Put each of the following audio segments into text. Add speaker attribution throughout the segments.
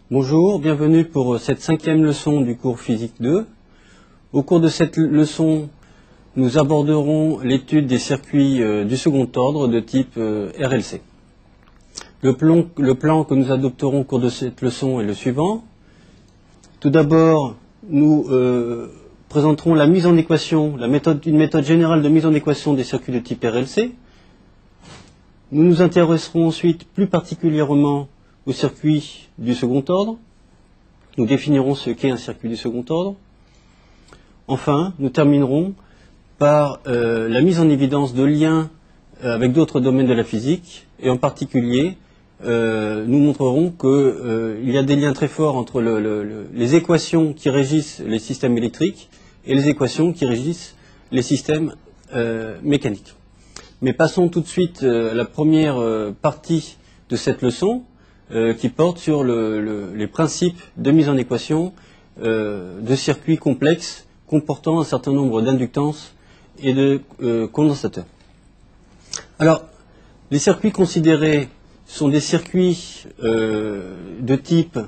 Speaker 1: Bonjour, bienvenue pour cette 5e leçon du cours Physique 2. Au cours de cette leçon, nous aborderons l'étude des circuits du second ordre de type RLC. Le plan que nous adopterons au cours de cette leçon est le suivant. Tout d'abord, nous présenterons la mise en équation, une méthode générale de mise en équation des circuits de type RLC. Nous nous intéresserons ensuite plus particulièrement au circuit du second ordre. Nous définirons ce qu'est un circuit du second ordre. Enfin, nous terminerons par la mise en évidence de liens avec d'autres domaines de la physique, et en particulier, nous montrerons qu'il y a des liens très forts entre les équations qui régissent les systèmes électriques et les équations qui régissent les systèmes mécaniques. Mais passons tout de suite à la première partie de cette leçon, qui porte sur les principes de mise en équation de circuits complexes comportant un certain nombre d'inductances et de condensateurs. Alors, les circuits considérés sont des circuits de type,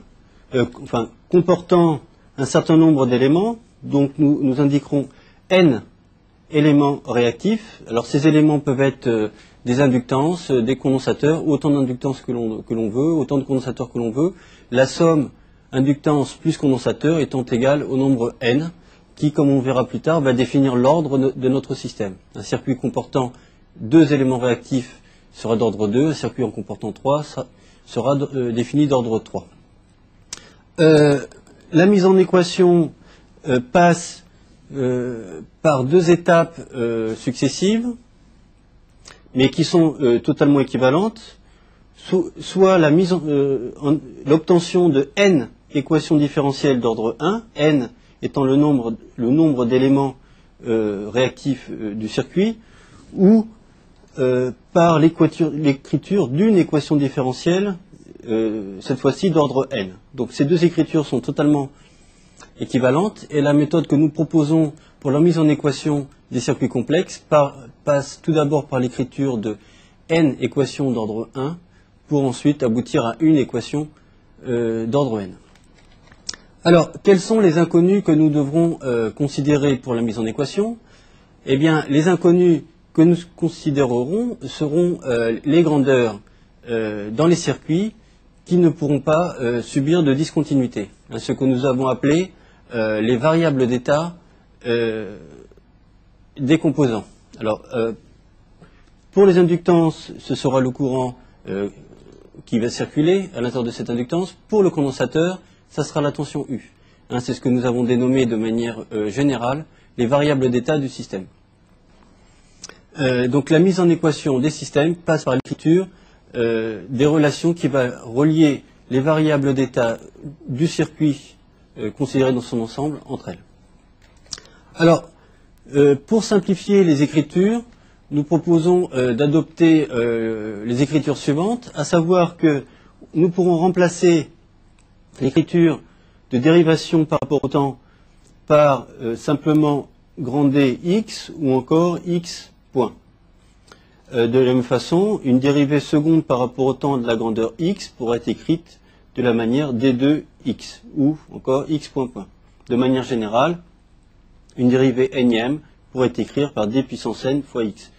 Speaker 1: comportant un certain nombre d'éléments. Donc nous indiquerons N éléments réactifs. Alors ces éléments peuvent être des inductances, des condensateurs, autant d'inductances que l'on veut, autant de condensateurs que l'on veut. La somme inductance plus condensateur étant égale au nombre N, qui, comme on verra plus tard, va définir l'ordre de notre système. Un circuit comportant 2 éléments réactifs sera d'ordre 2, un circuit en comportant 3 sera défini d'ordre 3. La mise en équation passe par 2 étapes successives, mais qui sont totalement équivalentes, soit l'obtention de n équations différentielles d'ordre 1, n étant le nombre d'éléments réactifs du circuit, ou par l'écriture d'une équation différentielle, cette fois-ci d'ordre n. Donc ces 2 écritures sont totalement équivalentes, et la méthode que nous proposons pour la mise en équation des circuits complexes passe tout d'abord par l'écriture de n équations d'ordre 1 pour ensuite aboutir à une équation d'ordre n. Alors, quels sont les inconnus que nous devrons considérer pour la mise en équation? Eh bien, les inconnus que nous considérerons seront les grandeurs dans les circuits qui ne pourront pas subir de discontinuité, ce que nous avons appelé les variables d'état des composants. Alors, pour les inductances, ce sera le courant qui va circuler à l'intérieur de cette inductance. Pour le condensateur, ça sera la tension U. C'est ce que nous avons dénommé de manière générale les variables d'état du système. Donc la mise en équation des systèmes passe par l'écriture des relations qui va relier les variables d'état du circuit considéré dans son ensemble entre elles. Alors, pour simplifier les écritures, nous proposons d'adopter les écritures suivantes, à savoir que nous pourrons remplacer l'écriture de dérivation par rapport au temps par simplement grand D x ou encore x point. De la même façon, une dérivée seconde par rapport au temps de la grandeur x pourrait être écrite de la manière d2x ou encore x point point. De manière générale, une dérivée énième pourrait être écrite par d puissance n fois x.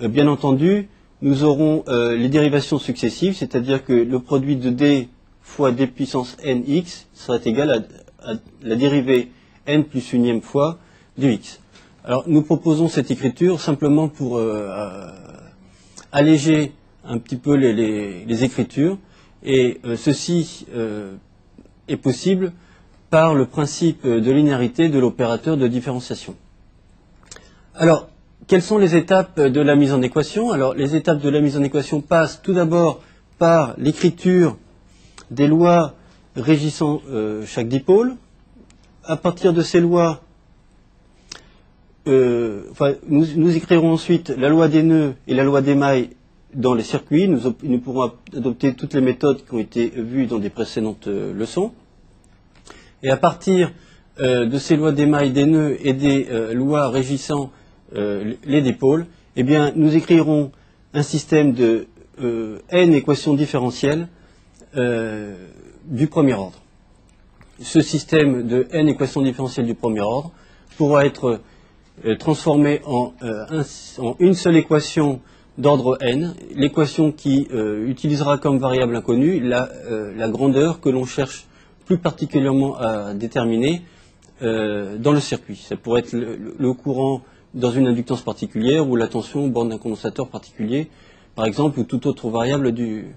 Speaker 1: Bien entendu, nous aurons les dérivations successives, c'est-à-dire que le produit de d fois d puissance nx sera égal à la dérivée n plus unième fois de x. Alors, nous proposons cette écriture simplement pour alléger un petit peu les écritures, et ceci est possible par le principe de linéarité de l'opérateur de différenciation. Alors, quelles sont les étapes de la mise en équation? Alors, les étapes de la mise en équation passent tout d'abord par l'écriture des lois régissant chaque dipôle. À partir de ces lois, nous écrirons ensuite la loi des nœuds et la loi des mailles dans les circuits. Nous pourrons adopter toutes les méthodes qui ont été vues dans des précédentes leçons. Et à partir de ces lois des mailles, des nœuds et des lois régissant les dipôles, eh bien, nous écrirons un système de n équations différentielles du premier ordre. Ce système de n équations différentielles du premier ordre pourra être transformé en une seule équation d'ordre n, l'équation qui utilisera comme variable inconnue la grandeur que l'on cherche plus particulièrement à déterminer dans le circuit. Ça pourrait être le courant dans une inductance particulière ou la tension aux bornes d'un condensateur particulier, par exemple, ou toute autre variable du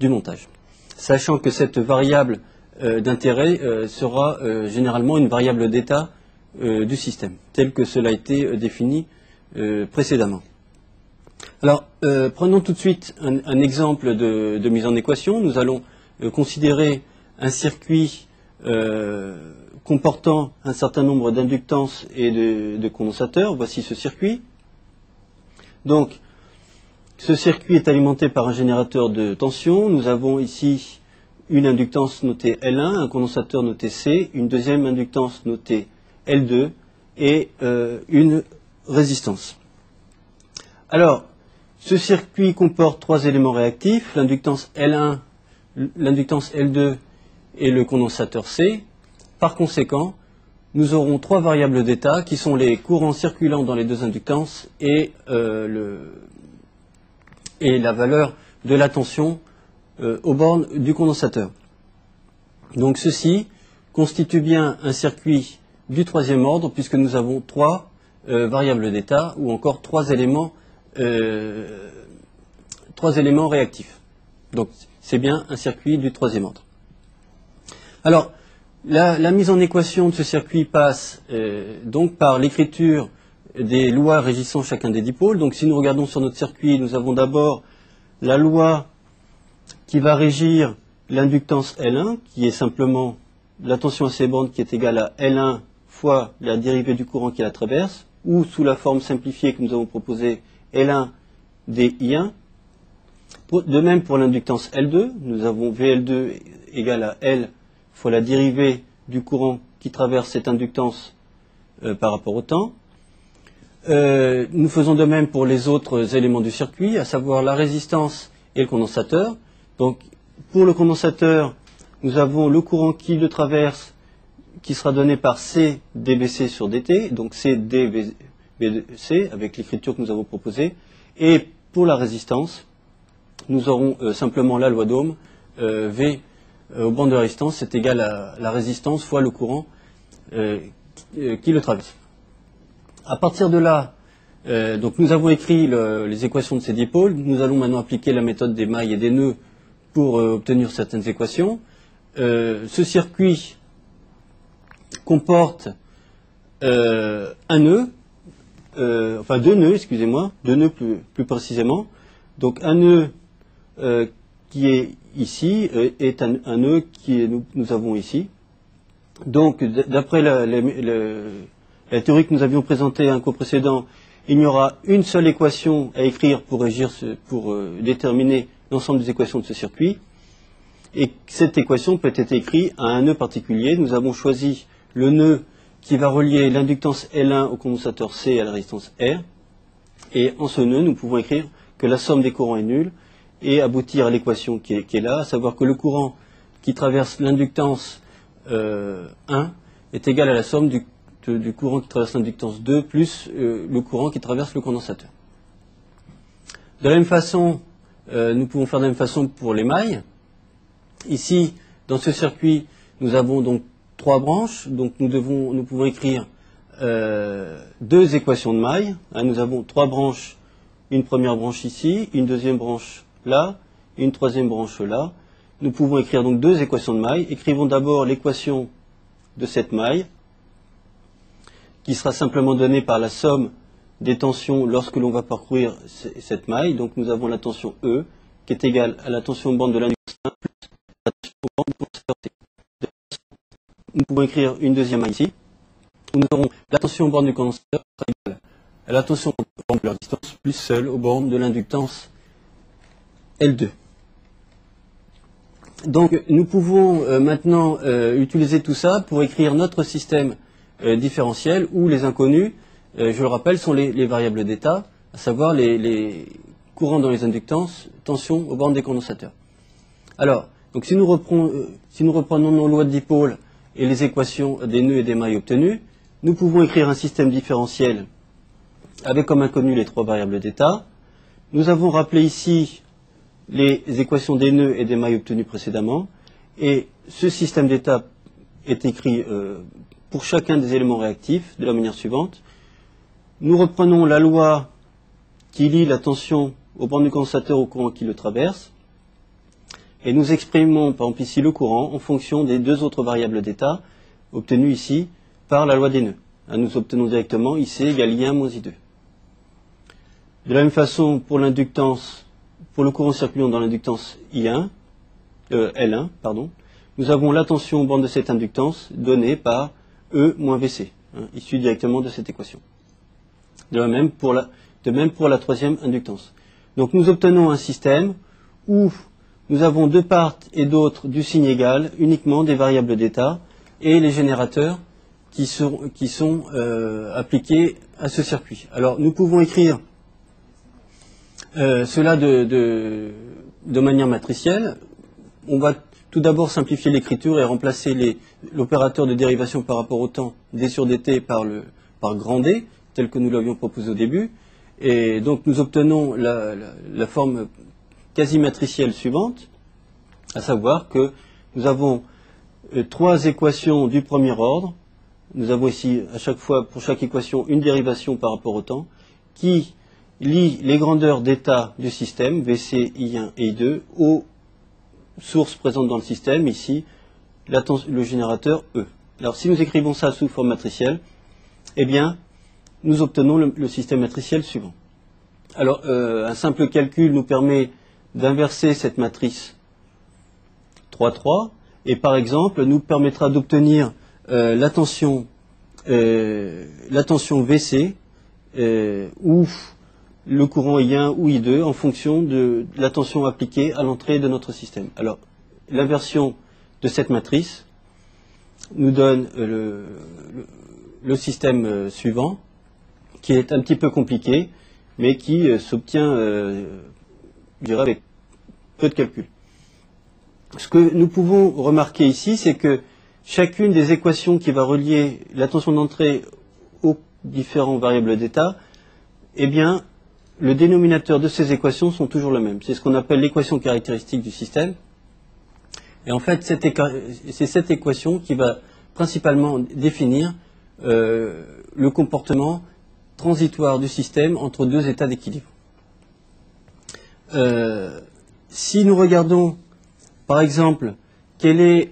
Speaker 1: montage. Sachant que cette variable d'intérêt sera généralement une variable d'état du système, tel que cela a été défini précédemment. Alors, prenons tout de suite un exemple de mise en équation. Nous allons considérer un circuit comportant un certain nombre d'inductances et de condensateurs. Voici ce circuit. Donc, ce circuit est alimenté par un générateur de tension. Nous avons ici une inductance notée L1, un condensateur noté C, une deuxième inductance notée L2 et une résistance. Alors, ce circuit comporte trois éléments réactifs, l'inductance L1, l'inductance L2 et le condensateur C. Par conséquent, nous aurons trois variables d'état qui sont les courants circulant dans les deux inductances et la valeur de la tension aux bornes du condensateur. Donc ceci constitue bien un circuit du troisième ordre puisque nous avons trois variables d'état ou encore trois éléments réactifs. Donc c'est bien un circuit du troisième ordre. Alors la mise en équation de ce circuit passe donc par l'écriture des lois régissant chacun des dipôles. Donc si nous regardons sur notre circuit, nous avons d'abord la loi qui va régir l'inductance L1, qui est simplement la tension à ces bornes qui est égale à L1 fois la dérivée du courant qui la traverse, ou sous la forme simplifiée que nous avons proposée, L1 dI1. De même pour l'inductance L2, nous avons VL2 égale à L fois la dérivée du courant qui traverse cette inductance par rapport au temps. Nous faisons de même pour les autres éléments du circuit, à savoir la résistance et le condensateur. Donc, pour le condensateur, nous avons le courant qui le traverse, qui sera donné par C dBc sur dt, donc C dBc, avec l'écriture que nous avons proposée. Et pour la résistance, nous aurons simplement la loi d'Ohm, V aux bornes de la résistance, c'est égal à la résistance fois le courant qui le traverse. À partir de là, donc nous avons écrit les équations de ces dipôles. Nous allons maintenant appliquer la méthode des mailles et des nœuds pour obtenir certaines équations. Ce circuit comporte un nœud, enfin deux nœuds, excusez-moi, deux nœuds plus précisément. Donc un nœud qui est ici est un nœud nous avons ici. Donc d'après la théorie que nous avions présentée à un cours précédent, il y aura une seule équation à écrire pour déterminer l'ensemble des équations de ce circuit. Et cette équation peut être écrite à un nœud particulier. Nous avons choisi le nœud qui va relier l'inductance L1 au condensateur C et à la résistance R. Et en ce nœud, nous pouvons écrire que la somme des courants est nulle et aboutir à l'équation qui est là, à savoir que le courant qui traverse l'inductance 1 est égal à la somme du courant qui traverse l'inductance 2 plus le courant qui traverse le condensateur. De la même façon, nous pouvons faire de la même façon pour les mailles. Ici, dans ce circuit, nous avons donc trois branches, donc nous pouvons écrire deux équations de mailles. Nous avons trois branches, une première branche ici, une deuxième branche là, une troisième branche là. Nous pouvons écrire donc deux équations de mailles. Écrivons d'abord l'équation de cette maille, qui sera simplement donnée par la somme des tensions lorsque l'on va parcourir cette maille. Donc nous avons la tension E, qui est égale à la tension bande de l'inductance 1 plus la tension bande du condensateur C. Nous pouvons écrire une deuxième maille ici, où nous aurons la tension bande du condensateur égale à la tension bande de la résistance plus seule aux bornes de l'inductance L2. Donc nous pouvons maintenant utiliser tout ça pour écrire notre système différentiel où les inconnus, je le rappelle, sont les variables d'état, à savoir les courants dans les inductances, tension aux bornes des condensateurs. Alors, Donc si nous reprenons nos lois de dipôle et les équations des nœuds et des mailles obtenues, nous pouvons écrire un système différentiel avec comme inconnu les trois variables d'état. Nous avons rappelé ici les équations des nœuds et des mailles obtenues précédemment, et ce système d'état est écrit pour chacun des éléments réactifs de la manière suivante. Nous reprenons la loi qui lie la tension aux bornes du condensateur au courant qui le traverse, et nous exprimons par exemple ici le courant en fonction des deux autres variables d'état obtenues ici par la loi des nœuds. Nous obtenons directement IC égale I1 moins I2. De la même façon, pour l'inductance, pour le courant circulant dans l'inductance L1, nous avons la tension aux bornes de cette inductance donnée par E moins VC, issue directement de cette équation. De même pour la troisième inductance. Donc nous obtenons un système où nous avons de part et d'autre du signe égal uniquement des variables d'état et les générateurs qui sont appliqués à ce circuit. Alors nous pouvons écrire cela de manière matricielle. On va tout d'abord simplifier l'écriture et remplacer l'opérateur de dérivation par rapport au temps d sur dt par grand D, tel que nous l'avions proposé au début. Et donc nous obtenons la forme quasi matricielle suivante, à savoir que nous avons trois équations du premier ordre. Nous avons ici à chaque fois, pour chaque équation, une dérivation par rapport au temps, qui lie les grandeurs d'état du système, VC, I1 et I2, aux sources présentes dans le système, ici, le générateur E. Alors si nous écrivons ça sous forme matricielle, eh bien, nous obtenons le système matriciel suivant. Alors, un simple calcul nous permet d'inverser cette matrice 3,3, et par exemple, nous permettra d'obtenir la tension VC, ou le courant I1 ou I2 en fonction de la tension appliquée à l'entrée de notre système. Alors, l'inversion de cette matrice nous donne le système suivant, qui est un petit peu compliqué, mais qui s'obtient, je dirais, avec peu de calcul. Ce que nous pouvons remarquer ici, c'est que chacune des équations qui va relier la tension d'entrée aux différentes variables d'état, eh bien, le dénominateur de ces équations sont toujours le même. C'est ce qu'on appelle l'équation caractéristique du système. Et en fait, c'est cette équation qui va principalement définir le comportement transitoire du système entre deux états d'équilibre. Si nous regardons, par exemple, quelle est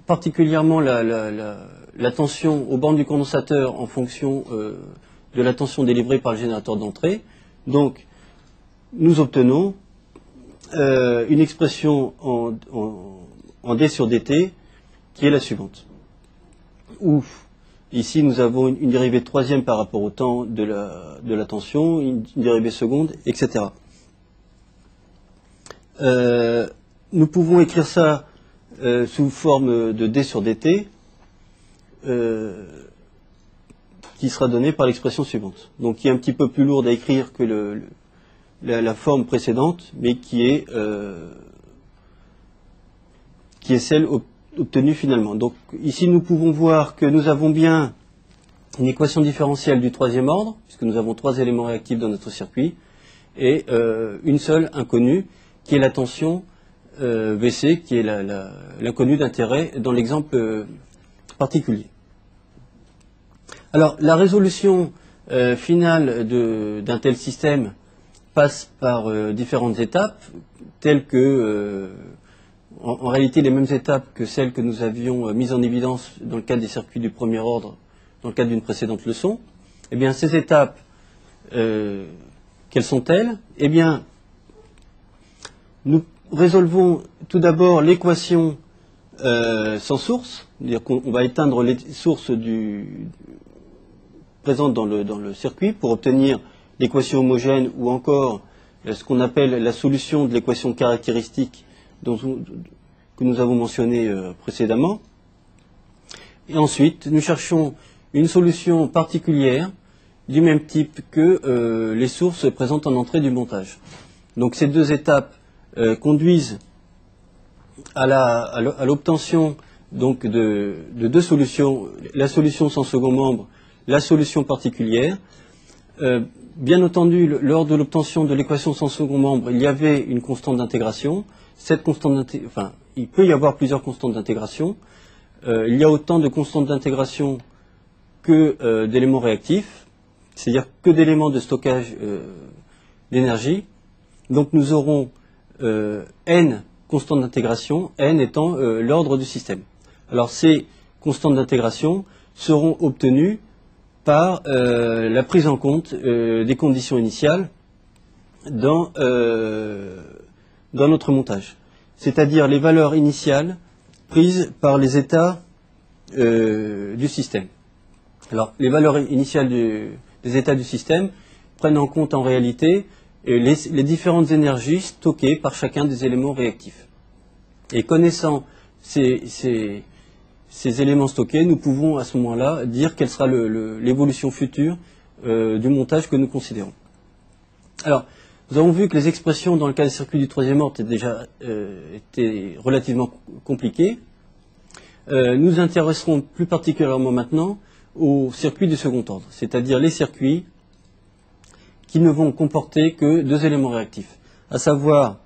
Speaker 1: particulièrement la tension aux bornes du condensateur en fonction de la tension délivrée par le générateur d'entrée, donc nous obtenons une expression en d sur dt qui est la suivante. Où ici nous avons une dérivée troisième par rapport au temps de la tension, une dérivée seconde, etc. Nous pouvons écrire ça sous forme de d sur dt, qui sera donnée par l'expression suivante. Donc qui est un petit peu plus lourde à écrire que la forme précédente, mais qui est celle obtenue finalement. Donc ici nous pouvons voir que nous avons bien une équation différentielle du troisième ordre, puisque nous avons trois éléments réactifs dans notre circuit, et une seule inconnue, qui est la tension VC, qui est l'inconnue d'intérêt dans l'exemple particulier. Alors, la résolution finale d'un tel système passe par différentes étapes, telles que, en réalité, les mêmes étapes que celles que nous avions mises en évidence dans le cadre des circuits du premier ordre, dans le cadre d'une précédente leçon. Eh bien, ces étapes, quelles sont-elles? Eh bien, nous résolvons tout d'abord l'équation sans source, c'est-à-dire qu'on va éteindre les sources présentes dans le circuit pour obtenir l'équation homogène ou encore ce qu'on appelle la solution de l'équation caractéristique que nous avons mentionnée précédemment. Et ensuite, nous cherchons une solution particulière du même type que les sources présentes en entrée du montage. Donc ces deux étapes conduisent à l'obtention donc de deux solutions, la solution sans second membre, la solution particulière. Bien entendu, lors de l'obtention de l'équation sans second membre, il y avait une constante d'intégration. Cette constante il peut y avoir plusieurs constantes d'intégration. Il y a autant de constantes d'intégration que d'éléments réactifs, c'est-à-dire que d'éléments de stockage d'énergie. Donc nous aurons n constantes d'intégration, n étant l'ordre du système. Alors ces constantes d'intégration seront obtenues par la prise en compte des conditions initiales dans notre montage, c'est-à-dire les valeurs initiales prises par les états du système. Alors, les valeurs initiales des états du système prennent en compte en réalité les différentes énergies stockées par chacun des éléments réactifs. Et connaissant ces éléments stockés, nous pouvons à ce moment-là dire quelle sera l'évolution future du montage que nous considérons. Alors, nous avons vu que les expressions dans le cas des circuits du troisième ordre étaient relativement compliquées. Nous intéresserons plus particulièrement maintenant aux circuits du second ordre, c'est-à-dire les circuits qui ne vont comporter que deux éléments réactifs. À savoir,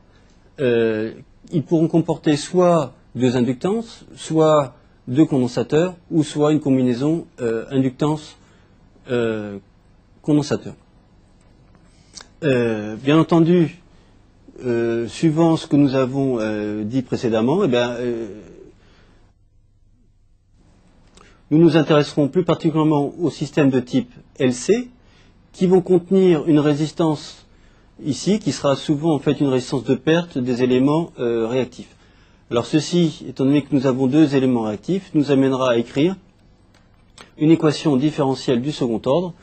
Speaker 1: ils pourront comporter soit deux inductances, soit deux condensateurs, ou soit une combinaison inductance-condensateur. Bien entendu, suivant ce que nous avons dit précédemment, nous nous intéresserons plus particulièrement aux systèmes de type LC, qui vont contenir une résistance ici, qui sera souvent en fait une résistance de perte des éléments réactifs. Alors ceci, étant donné que nous avons deux éléments réactifs, nous amènera à écrire une équation différentielle du second ordre,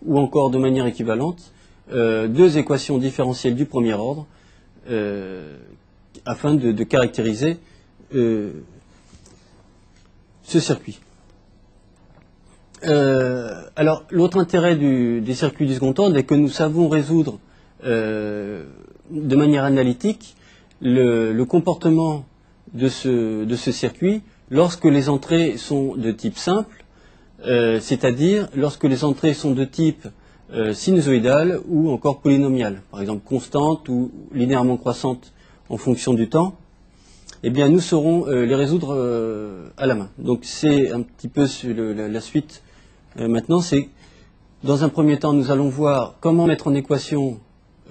Speaker 1: ou encore de manière équivalente, deux équations différentielles du premier ordre, afin de caractériser ce circuit. Alors, l'autre intérêt des circuits du second ordre est que nous savons résoudre de manière analytique le comportement de ce circuit lorsque les entrées sont de type simple, c'est-à-dire lorsque les entrées sont de type sinusoïdale ou encore polynomiale, par exemple constante ou linéairement croissante en fonction du temps. Eh bien, nous saurons les résoudre à la main. Donc, c'est un petit peu la suite. Maintenant, c'est dans un premier temps, nous allons voir comment mettre en équation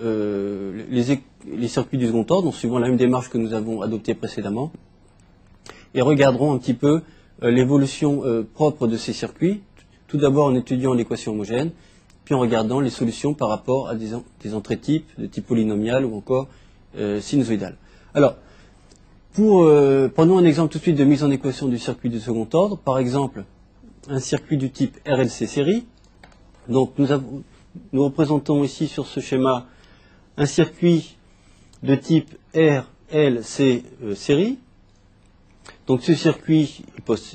Speaker 1: les circuits du second ordre, en suivant la même démarche que nous avons adoptée précédemment, et regarderons un petit peu l'évolution propre de ces circuits, tout d'abord en étudiant l'équation homogène, puis en regardant les solutions par rapport à des entrées types, de type polynomial ou encore sinusoïdal. Alors, prenons un exemple tout de suite de mise en équation du circuit du second ordre, par exemple un circuit du type RLC série. Donc nous représentons ici sur ce schéma un circuit de type RLC série. Donc ce circuit,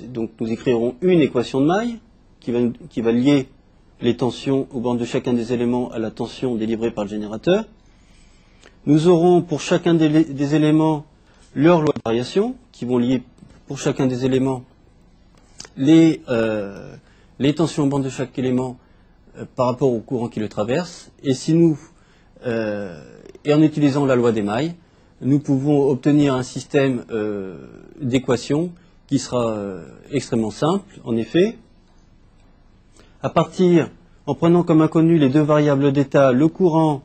Speaker 1: donc nous écrirons une équation de maille qui va lier les tensions aux bornes de chacun des éléments à la tension délivrée par le générateur. Nous aurons pour chacun des éléments leur loi de variation qui vont lier pour chacun des éléments les tensions aux bornes de chaque élément par rapport au courant qui le traverse. Et et en utilisant la loi des mailles, nous pouvons obtenir un système d'équations qui sera extrêmement simple, en effet. En prenant comme inconnu les deux variables d'état, le courant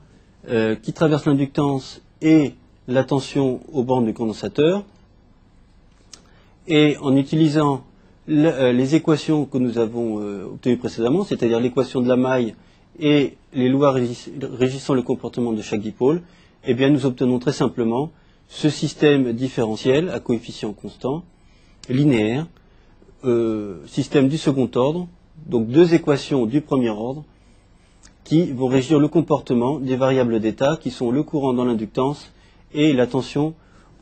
Speaker 1: qui traverse l'inductance et la tension aux bornes du condensateur, et en utilisant les équations que nous avons obtenues précédemment, c'est-à-dire l'équation de la maille et les lois régissant le comportement de chaque dipôle, eh bien nous obtenons très simplement ce système différentiel à coefficient constant, linéaire, système du second ordre, donc deux équations du premier ordre, qui vont régir le comportement des variables d'état, qui sont le courant dans l'inductance et la tension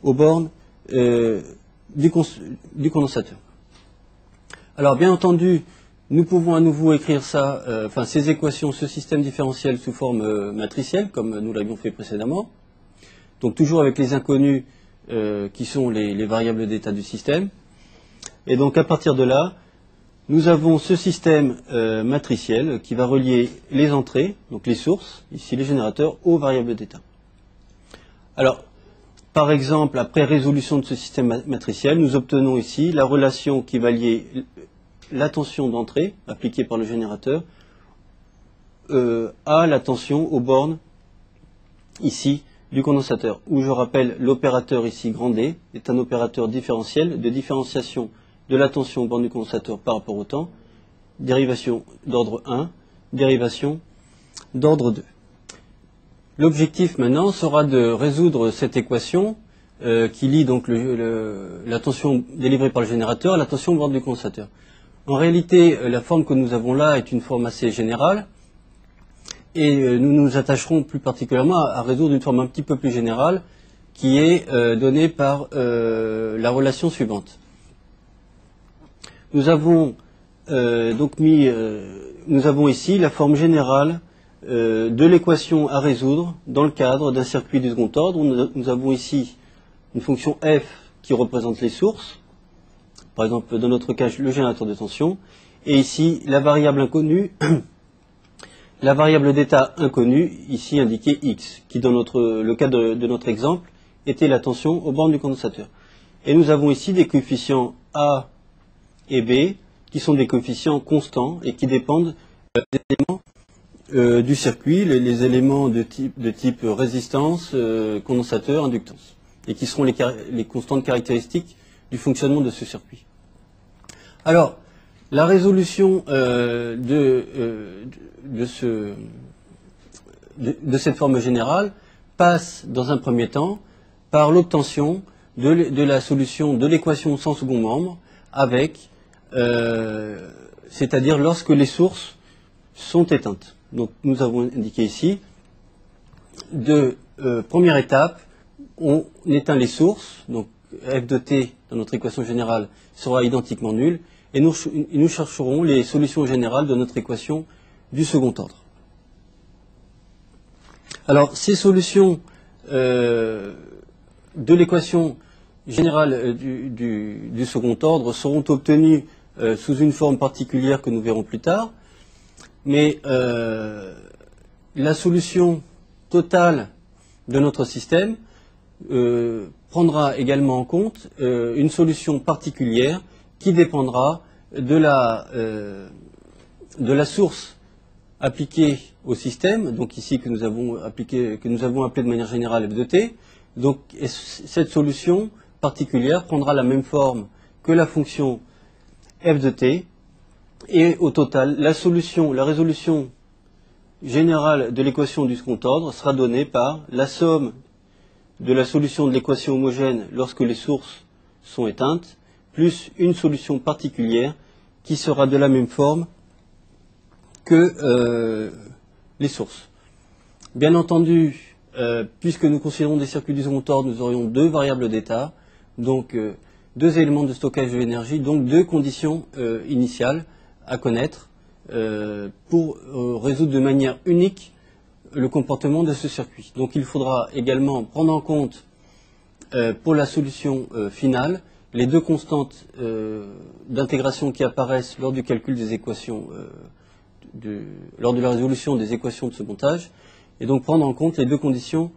Speaker 1: aux bornes du condensateur. Alors bien entendu, nous pouvons à nouveau écrire ces équations, ce système différentiel sous forme matricielle, comme nous l'avions fait précédemment. Donc toujours avec les inconnus qui sont les variables d'état du système. Et donc à partir de là, nous avons ce système matriciel qui va relier les entrées, donc les sources, ici les générateurs, aux variables d'état. Alors, par exemple, après résolution de ce système matriciel, nous obtenons ici la relation qui va lier la tension d'entrée appliquée par le générateur à la tension aux bornes ici du condensateur, où je rappelle l'opérateur ici grand D est un opérateur différentiel de différenciation de la tension aux bornes du condensateur par rapport au temps, dérivation d'ordre 1, dérivation d'ordre 2. L'objectif maintenant sera de résoudre cette équation qui lie donc la tension délivrée par le générateur à la tension aux bornes du condensateur. En réalité, la forme que nous avons là est une forme assez générale et nous nous attacherons plus particulièrement à résoudre une forme un petit peu plus générale qui est donnée par la relation suivante. Nous avons nous avons ici la forme générale de l'équation à résoudre dans le cadre d'un circuit du second ordre. Nous avons ici une fonction f qui représente les sources, par exemple dans notre cas le générateur de tension, et ici la variable inconnue, la variable d'état inconnue, ici indiquée x, qui dans le cas de notre exemple était la tension aux bornes du condensateur. Et nous avons ici des coefficients a et b qui sont des coefficients constants et qui dépendent des éléments du circuit, les éléments de type résistance, condensateur, inductance, et qui seront les constantes caractéristiques du fonctionnement de ce circuit. Alors, la résolution de cette forme générale passe dans un premier temps par l'obtention de la solution de l'équation sans second membre avec, c'est-à-dire lorsque les sources sont éteintes. Donc nous avons indiqué ici, première étape, on éteint les sources, donc f de t dans notre équation générale sera identiquement nul, et nous chercherons les solutions générales de notre équation du second ordre. Alors ces solutions de l'équation générale du second ordre seront obtenues sous une forme particulière que nous verrons plus tard, mais la solution totale de notre système prendra également en compte une solution particulière qui dépendra de la source appliquée au système, donc ici que nous avons appelé de manière générale f de t. Donc cette solution particulière prendra la même forme que la fonction f de t, et au total, la résolution générale de l'équation du second ordre sera donnée par la somme de la solution de l'équation homogène lorsque les sources sont éteintes, plus une solution particulière qui sera de la même forme que les sources. Bien entendu, puisque nous considérons des circuits du second ordre, nous aurions deux variables d'état, donc deux éléments de stockage de l'énergie, donc deux conditions initiales à connaître pour résoudre de manière unique le comportement de ce circuit. Donc il faudra également prendre en compte pour la solution finale les deux constantes d'intégration qui apparaissent lors du calcul des équations, lors de la résolution des équations de second âge, et donc prendre en compte les deux conditions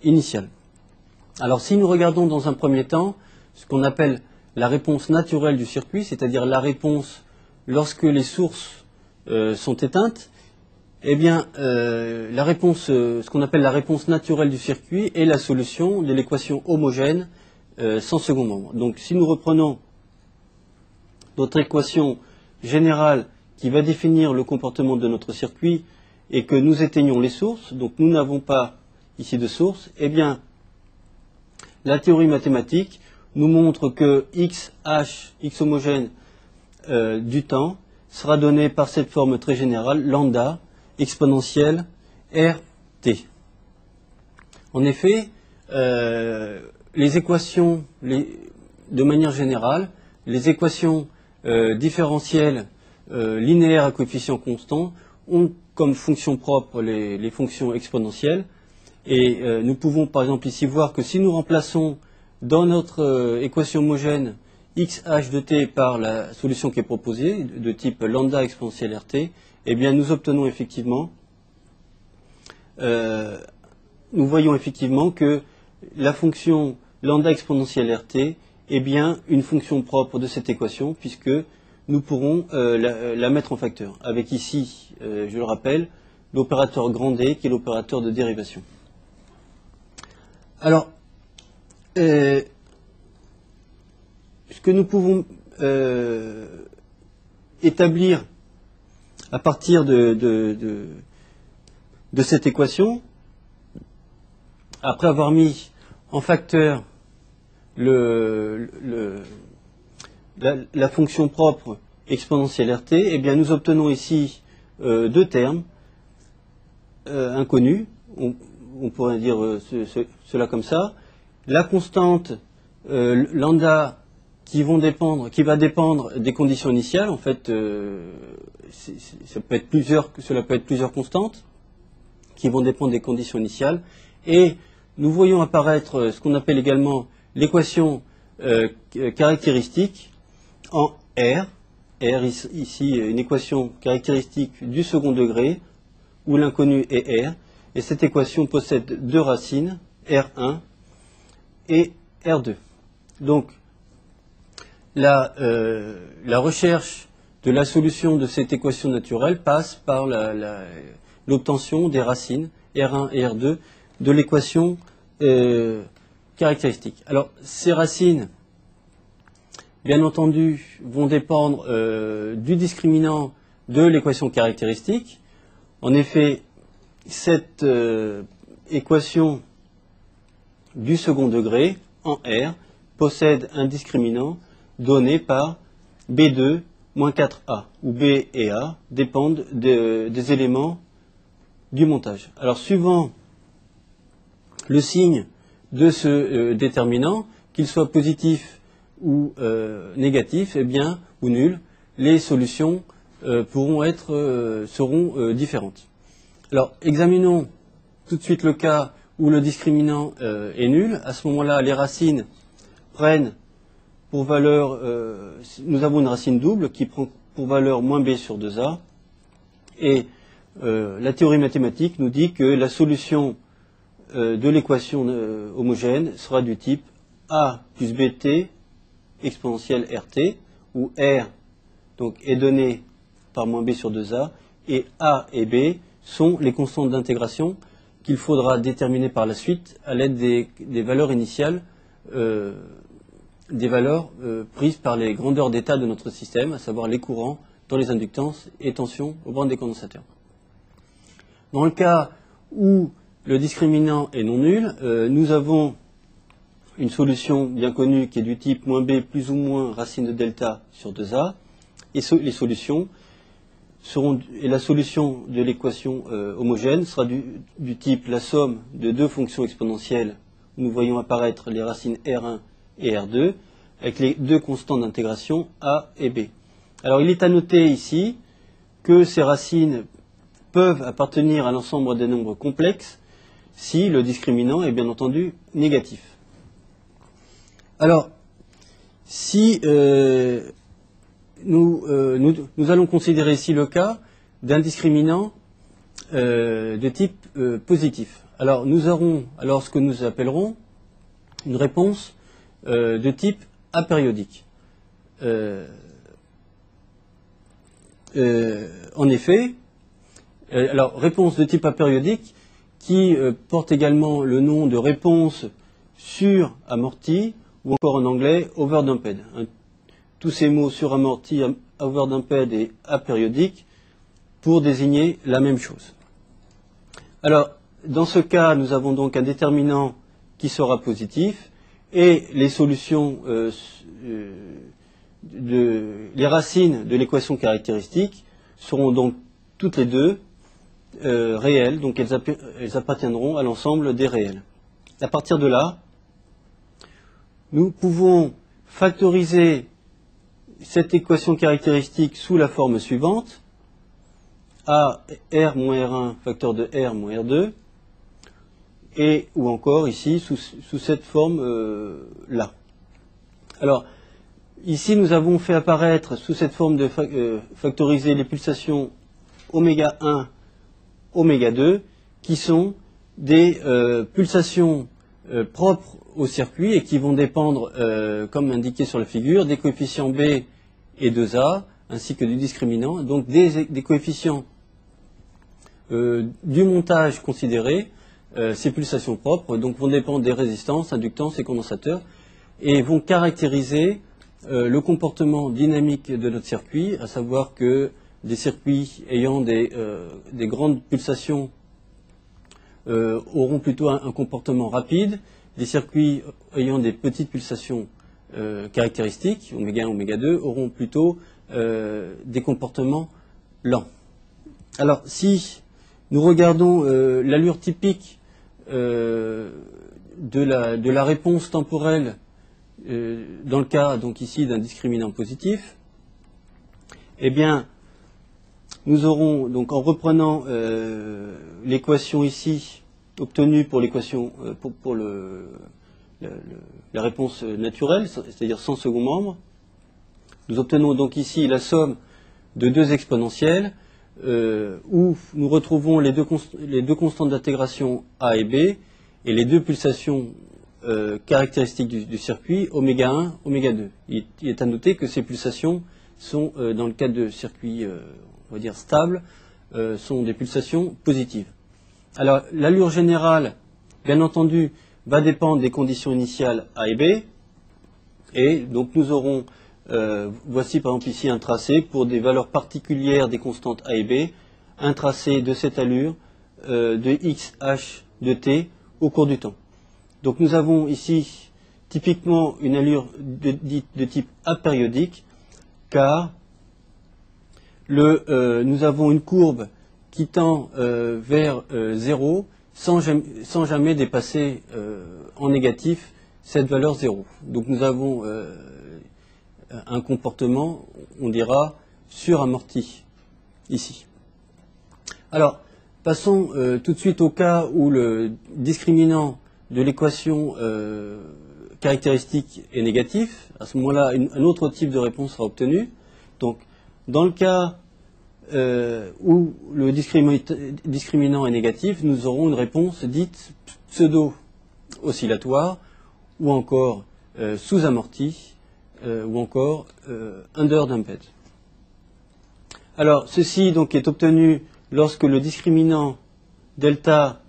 Speaker 1: initiales. Alors si nous regardons dans un premier temps ce qu'on appelle la réponse naturelle du circuit, c'est-à-dire la réponse lorsque les sources sont éteintes, eh bien la réponse, ce qu'on appelle la réponse naturelle du circuit est la solution de l'équation homogène sans second membre. Donc si nous reprenons notre équation générale qui va définir le comportement de notre circuit et que nous éteignons les sources, donc nous n'avons pas ici de source, eh bien la théorie mathématique nous montre que x homogène du temps sera donné par cette forme très générale, lambda exponentielle rt. En effet, les équations, de manière générale, les équations différentielles linéaires à coefficients constants ont comme fonction propre les fonctions exponentielles, Et nous pouvons par exemple ici voir que si nous remplaçons dans notre équation homogène xh de t par la solution qui est proposée, de type lambda exponentielle rt, eh bien nous obtenons effectivement, nous voyons effectivement que la fonction lambda exponentielle rt est bien une fonction propre de cette équation, puisque nous pourrons la mettre en facteur, avec ici, je le rappelle, l'opérateur grand D qui est l'opérateur de dérivation. Alors, ce que nous pouvons établir à partir de cette équation, après avoir mis en facteur la fonction propre exponentielle rt, eh bien nous obtenons ici deux termes inconnus. On pourrait dire cela comme ça. La constante lambda qui va dépendre des conditions initiales. En fait, cela peut être plusieurs constantes qui vont dépendre des conditions initiales. Et nous voyons apparaître ce qu'on appelle également l'équation caractéristique en R. R ici, une équation caractéristique du second degré, où l'inconnu est R. Et cette équation possède deux racines, R1 et R2. Donc, la recherche de la solution de cette équation naturelle passe par l'obtention des racines R1 et R2 de l'équation caractéristique. Alors, ces racines, bien entendu, vont dépendre du discriminant de l'équation caractéristique. En effet, cette équation du second degré en R possède un discriminant donné par B2 moins 4A, où B et A dépendent des éléments du montage. Alors, suivant le signe de ce déterminant, qu'il soit positif ou négatif, eh bien, ou nul, les solutions seront différentes. Alors, examinons tout de suite le cas où le discriminant est nul. À ce moment-là, les racines prennent pour valeur, nous avons une racine double qui prend pour valeur moins b sur 2a. Et la théorie mathématique nous dit que la solution de l'équation homogène sera du type a plus bt exponentielle rt, où r donc, est donné par moins b sur 2a, et a et b sont les constantes d'intégration qu'il faudra déterminer par la suite à l'aide des valeurs initiales, des valeurs prises par les grandeurs d'état de notre système, à savoir les courants dans les inductances et tensions aux bornes des condensateurs. Dans le cas où le discriminant est non nul, nous avons une solution bien connue qui est du type moins b plus ou moins racine de delta sur 2a, et les solutions et la solution de l'équation homogène sera du type la somme de deux fonctions exponentielles où nous voyons apparaître les racines R1 et R2 avec les deux constantes d'intégration A et B. Alors il est à noter ici que ces racines peuvent appartenir à l'ensemble des nombres complexes si le discriminant est bien entendu négatif. Alors, si nous allons considérer ici le cas d'un discriminant de type positif. Alors, nous aurons ce que nous appellerons une réponse de type apériodique. En effet, réponse de type apériodique qui porte également le nom de réponse suramortie, ou encore en anglais overdamped. Tous ces mots suramorti, overdamped et apériodique pour désigner la même chose. Alors, dans ce cas, nous avons donc un déterminant qui sera positif et les solutions, les racines de l'équation caractéristique seront donc toutes les deux réelles, donc elles appartiendront à l'ensemble des réels. À partir de là, nous pouvons factoriser cette équation caractéristique sous la forme suivante: a r moins r1 facteur de r moins r2, et ou encore ici sous cette forme-là. Alors, ici nous avons fait apparaître sous cette forme de factoriser les pulsations oméga 1, oméga 2, qui sont des pulsations propres au circuit et qui vont dépendre, comme indiqué sur la figure, des coefficients B et 2A, ainsi que du discriminant, donc des coefficients du montage considéré. Ces pulsations propres donc, vont dépendre des résistances, inductances et condensateurs et vont caractériser le comportement dynamique de notre circuit, à savoir que des circuits ayant des grandes pulsations auront plutôt un comportement rapide, des circuits ayant des petites pulsations caractéristiques, oméga 1, oméga 2, auront plutôt des comportements lents. Alors, si nous regardons l'allure typique de la réponse temporelle dans le cas donc ici d'un discriminant positif, eh bien, nous aurons donc en reprenant l'équation ici obtenue pour l'équation pour la réponse naturelle, c'est-à-dire sans second membre, nous obtenons donc ici la somme de deux exponentielles où nous retrouvons les deux constantes d'intégration A et B et les deux pulsations caractéristiques du circuit, oméga 1, oméga 2. Il est à noter que ces pulsations sont, dans le cas de circuits, on va dire, stables, sont des pulsations positives. Alors, l'allure générale, bien entendu, va dépendre des conditions initiales A et B, et donc nous aurons, voici par exemple ici un tracé pour des valeurs particulières des constantes A et B, un tracé de cette allure de X, H, de T au cours du temps. Donc nous avons ici typiquement une allure de type apériodique, car nous avons une courbe qui tend vers 0 sans jamais dépasser en négatif cette valeur 0. Donc nous avons un comportement, on dira, suramorti ici. Alors, passons tout de suite au cas où le discriminant de l'équation caractéristique est négatif. À ce moment-là, un autre type de réponse sera obtenu. Donc, dans le cas où le discriminant est négatif, nous aurons une réponse dite pseudo-oscillatoire, ou encore sous-amortie, ou encore underdamped. Alors, ceci donc est obtenu lorsque le discriminant delta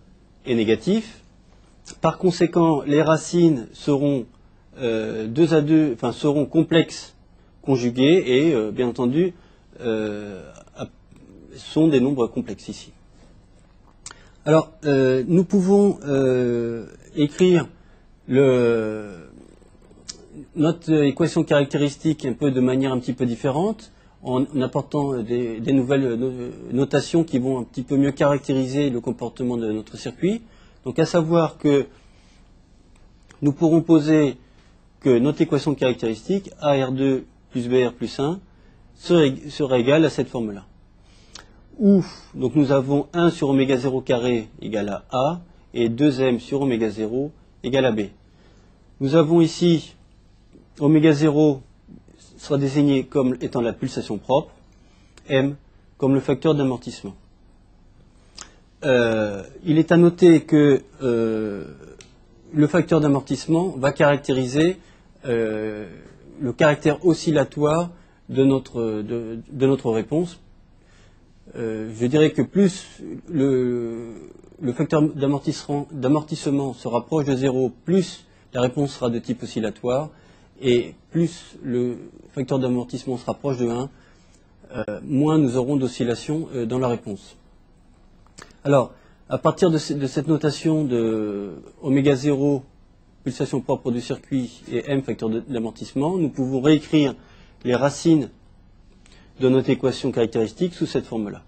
Speaker 1: est négatif. Par conséquent, les racines seront 2 à 2, enfin seront complexes conjuguées et bien entendu sont des nombres complexes ici. Alors, nous pouvons écrire notre équation caractéristique un peu de manière un petit peu différente, en apportant des nouvelles notations qui vont un petit peu mieux caractériser le comportement de notre circuit. Donc, à savoir que nous pourrons poser que notre équation caractéristique, AR2 plus BR plus 1, sera égale à cette forme-là. Où donc nous avons 1 sur oméga 0 carré égale à A et 2m sur oméga 0 égale à B. Nous avons ici oméga 0 sera désigné comme étant la pulsation propre, M comme le facteur d'amortissement. Il est à noter que le facteur d'amortissement va caractériser le caractère oscillatoire de notre réponse. Je dirais que plus le facteur d'amortissement se rapproche de 0, plus la réponse sera de type oscillatoire, et plus le facteur d'amortissement se rapproche de 1, moins nous aurons d'oscillation dans la réponse. Alors, à partir de cette notation de oméga 0, pulsation propre du circuit, et M, facteur d'amortissement, nous pouvons réécrire les racines de notre équation caractéristique sous cette forme-là.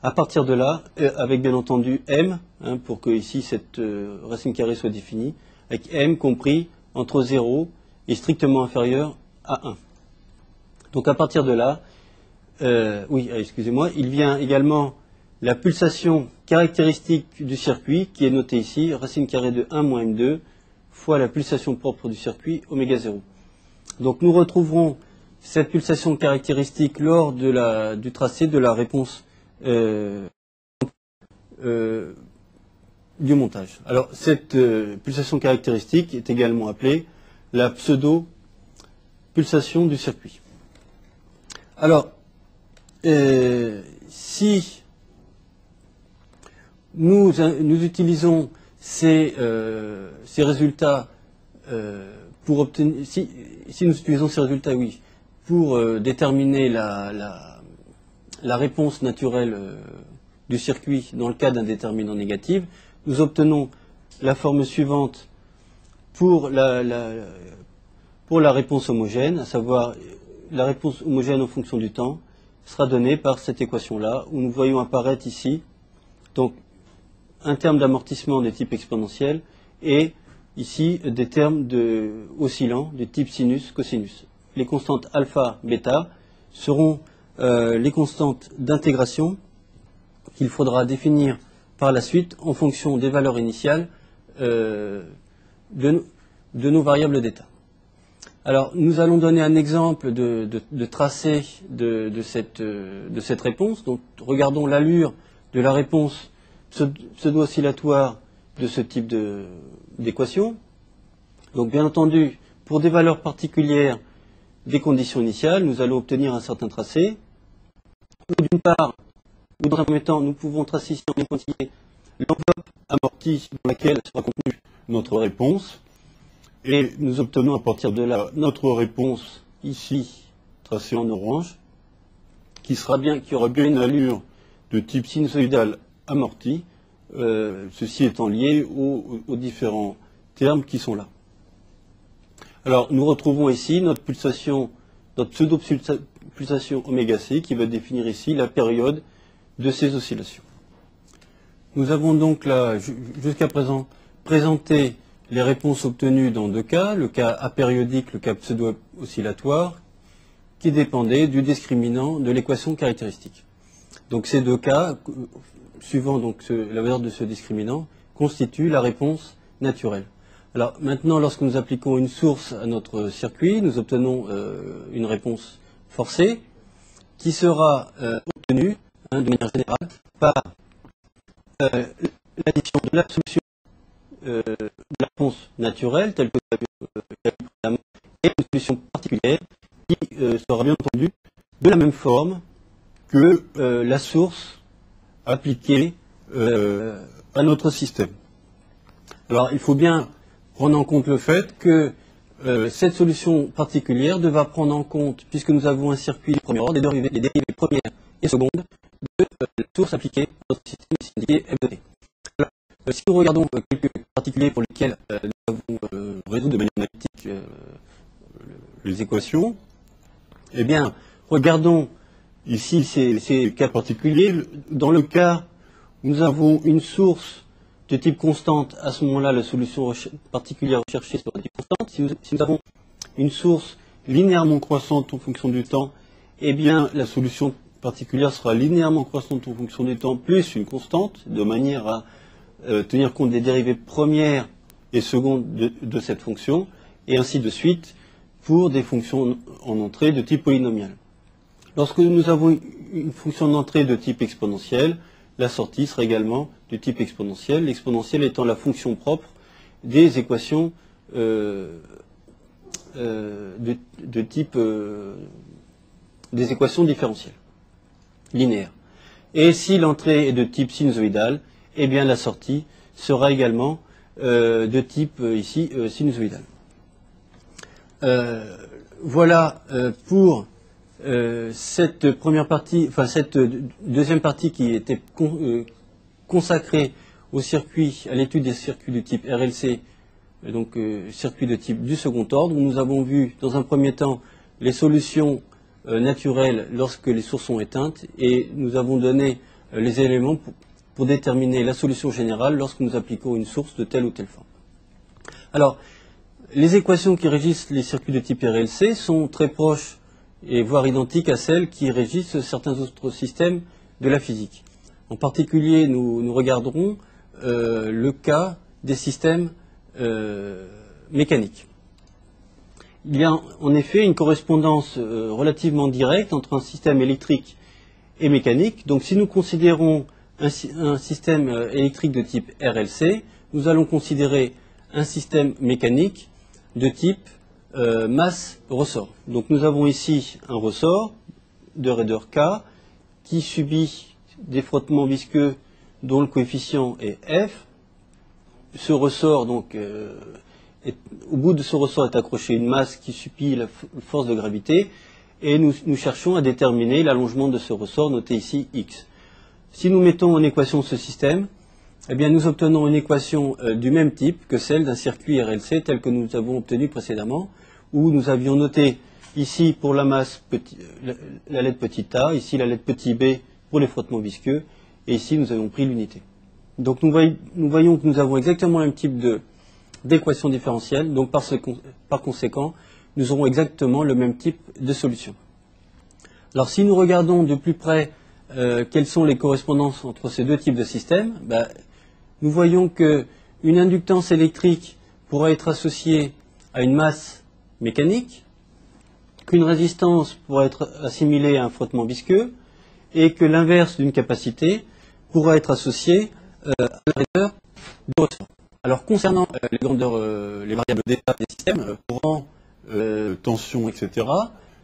Speaker 1: À partir de là, avec bien entendu M, pour que ici cette racine carrée soit définie, avec M compris entre 0 et strictement inférieur à 1. Donc à partir de là, excusez-moi, il vient également la pulsation caractéristique du circuit, qui est notée ici, racine carrée de 1 moins M2, fois la pulsation propre du circuit, oméga 0. Donc nous retrouverons cette pulsation caractéristique lors du tracé de la réponse du montage. Alors cette pulsation caractéristique est également appelée la pseudo-pulsation du circuit. Alors, si nous utilisons ces résultats pour obtenir, si nous utilisons ces résultats, oui, pour déterminer la réponse naturelle du circuit dans le cas d'un déterminant négatif, nous obtenons la forme suivante pour la réponse homogène, à savoir la réponse homogène en fonction du temps sera donnée par cette équation-là, où nous voyons apparaître ici donc un terme d'amortissement de type exponentiel et ici des termes oscillants de type sinus-cosinus. Les constantes alpha, bêta seront les constantes d'intégration qu'il faudra définir par la suite en fonction des valeurs initiales de nos variables d'état. Alors, nous allons donner un exemple de tracé de cette réponse. Donc, regardons l'allure de la réponse pseudo-oscillatoire de ce type d'équation. Donc, bien entendu, pour des valeurs particulières des conditions initiales, nous allons obtenir un certain tracé. D'une part, ou dans un premier temps, nous pouvons tracer ici en quantifié l'enveloppe amortie dans laquelle sera contenue notre réponse. Et nous obtenons à partir de là notre réponse ici, tracée en orange, qui aura bien une allure de type sinusoïdal amorti, ceci étant lié aux différents termes qui sont là. Alors nous retrouvons ici notre pseudo-pulsation oméga c qui va définir ici la période de ces oscillations. Nous avons donc là, jusqu'à présent, présenté les réponses obtenues dans deux cas, le cas apériodique, le cas pseudo-oscillatoire, qui dépendaient du discriminant de l'équation caractéristique. Donc ces deux cas, suivant donc la valeur de ce discriminant, constituent la réponse naturelle. Alors maintenant, lorsque nous appliquons une source à notre circuit, nous obtenons une réponse forcée qui sera obtenue de manière générale par l'addition de la solution de la réponse naturelle telle que nous l'avons précédemment et une solution particulière qui sera bien entendu de la même forme que la source appliquée à notre système. Alors il faut bien prendre en compte le fait que cette solution particulière devra prendre en compte, puisque nous avons un circuit de premier ordre, les dérivées premières et secondes de la source appliquée à notre système indiqué f de t. Alors, si nous regardons quelques particuliers pour lesquels nous avons résolu de manière analytique les équations, eh bien, regardons ici ces cas particuliers. Dans le cas où nous avons une source de type constante, à ce moment-là, la solution particulière recherchée sera de type constante. Si nous avons une source linéairement croissante en fonction du temps, eh bien, la solution particulière sera linéairement croissante en fonction du temps plus une constante, de manière à tenir compte des dérivées premières et secondes de cette fonction, et ainsi de suite pour des fonctions en entrée de type polynomial. Lorsque nous avons une fonction d'entrée de type exponentielle, la sortie sera également de type exponentielle, l'exponentielle étant la fonction propre des équations de type des équations différentielles, linéaires. Et si l'entrée est de type sinusoïdal, eh bien la sortie sera également de type ici sinusoïdal. Voilà pour cette première partie, enfin cette deuxième partie qui était consacrée au circuit, à l'étude des circuits de type RLC, donc circuit de type du second ordre, où nous avons vu dans un premier temps les solutions naturelles lorsque les sources sont éteintes, et nous avons donné les éléments pour déterminer la solution générale lorsque nous appliquons une source de telle ou telle forme. Alors, les équations qui régissent les circuits de type RLC sont très proches et voire identiques à celles qui régissent certains autres systèmes de la physique. En particulier, nous regarderons le cas des systèmes mécaniques. Il y a en effet une correspondance relativement directe entre un système électrique et mécanique. Donc si nous considérons un système électrique de type RLC, nous allons considérer un système mécanique de type masse-ressort. Donc nous avons ici un ressort de raideur K qui subit des frottements visqueux dont le coefficient est F. Ce ressort, donc, au bout de ce ressort est accrochée une masse qui subit la force de gravité et nous cherchons à déterminer l'allongement de ce ressort noté ici X. Si nous mettons en équation ce système, eh bien nous obtenons une équation du même type que celle d'un circuit RLC tel que nous avons obtenu précédemment, où nous avions noté ici pour la masse la lettre petit a, ici la lettre petit b pour les frottements visqueux, et ici nous avons pris l'unité. Donc nous voyons que nous avons exactement le même type d'équation différentielle, donc par conséquent, nous aurons exactement le même type de solution. Alors si nous regardons de plus près quelles sont les correspondances entre ces deux types de systèmes, nous voyons qu'une inductance électrique pourra être associée à une masse mécanique, qu'une résistance pourra être assimilée à un frottement visqueux, et que l'inverse d'une capacité pourra être associée à la raideur du ressort. Alors concernant les grandeurs, les variables d'état des systèmes, courant, tension, etc.,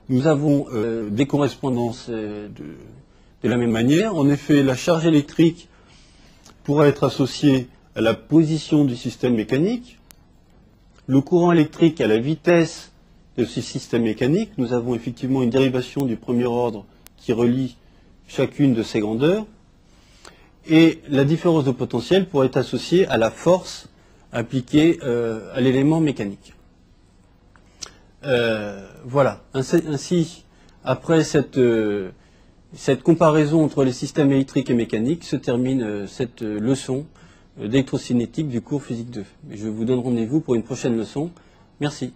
Speaker 1: nous avons des correspondances de la même manière. En effet, la charge électrique pourra être associée à la position du système mécanique, le courant électrique à la vitesse de ce système mécanique. Nous avons effectivement une dérivation du premier ordre qui relie chacune de ces grandeurs. Et la différence de potentiel pourrait être associée à la force appliquée à l'élément mécanique. Voilà. Ainsi, après cette comparaison entre les systèmes électriques et mécaniques, se termine cette leçon d'électrocinétique du cours physique 2. Je vous donne rendez-vous pour une prochaine leçon. Merci.